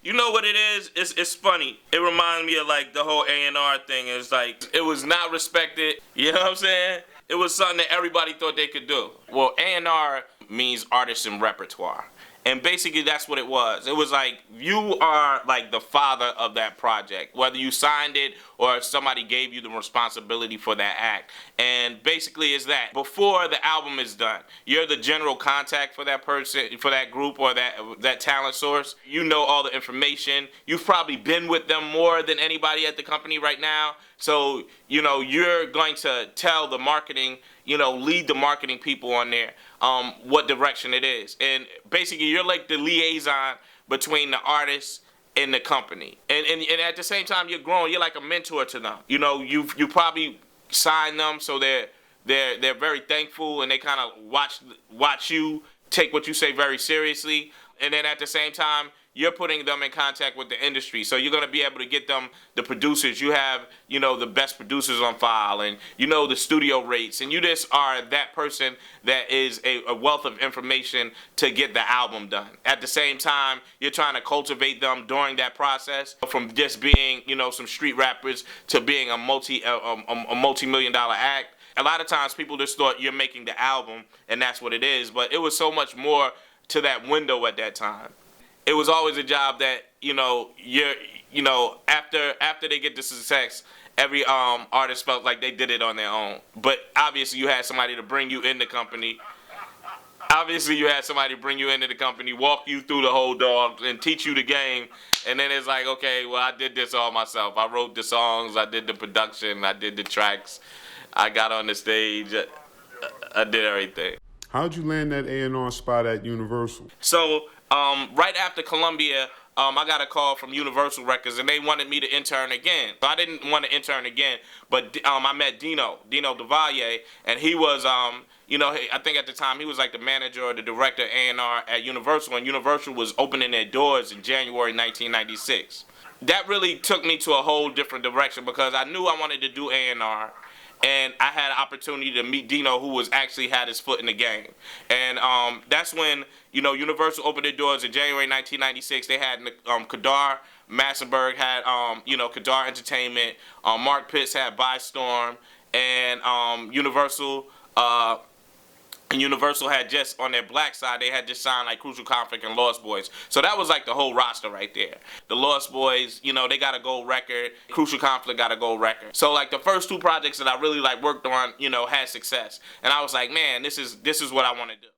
You know what it is? It's funny. It reminds me of like the whole A&R thing. It's like it was not respected. You know what I'm saying? It was something that everybody thought they could do. Well, A&R means artist and repertoire. And basically that's what it was. It was like you are like the father of that project, whether you signed it or if somebody gave you the responsibility for that act. And basically it's that. Before the album is done, you're the general contact for that person, for that group or that talent source. You know all the information. You've probably been with them more than anybody at the company right now. So, you know, you're going to tell the marketing, you know, lead the marketing people on there what direction it is. And basically you're like the liaison between the artist and the company. And at the same time you're growing, you're like a mentor to them. You know, you probably sign them so they're very thankful and they kind of watch you take what you say very seriously. And then at the same time, you're putting them in contact with the industry. So you're gonna be able to get them the producers. You have, you know, the best producers on file and you know the studio rates. And you just are that person that is a wealth of information to get the album done. At the same time, you're trying to cultivate them during that process from just being, you know, some street rappers to being a multi-million-dollar act. A lot of times people just thought you're making the album and that's what it is. But it was so much more to that window at that time. It was always a job that, you know, after they get the success, every artist felt like they did it on their own. But obviously you had somebody to bring you in the company. Obviously you had somebody bring you into the company, walk you through the whole dog and teach you the game. And then it's like, okay, well, I did this all myself. I wrote the songs, I did the production, I did the tracks. I got on the stage, I did everything. How'd you land that A&R spot at Universal? So, right after Columbia, I got a call from Universal Records and they wanted me to intern again. So I didn't want to intern again, but I met Dino DeValier, and he was, you know, I think at the time he was like the manager or the director of A&R at Universal, and Universal was opening their doors in January 1996. That really took me to a whole different direction because I knew I wanted to do A&R. And I had an opportunity to meet Dino, who was actually had his foot in the game. And that's when, you know, Universal opened their doors in January 1996. They had Kadar Massenberg had, you know, Kadar Entertainment. Mark Pitts had By Storm. And Universal had just, on their black side, they had just signed like Crucial Conflict and Lost Boyz. So that was like the whole roster right there. The Lost Boyz, you know, they got a gold record. Crucial Conflict got a gold record. So like the first two projects that I really like worked on, you know, had success. And I was like, man, this is what I want to do.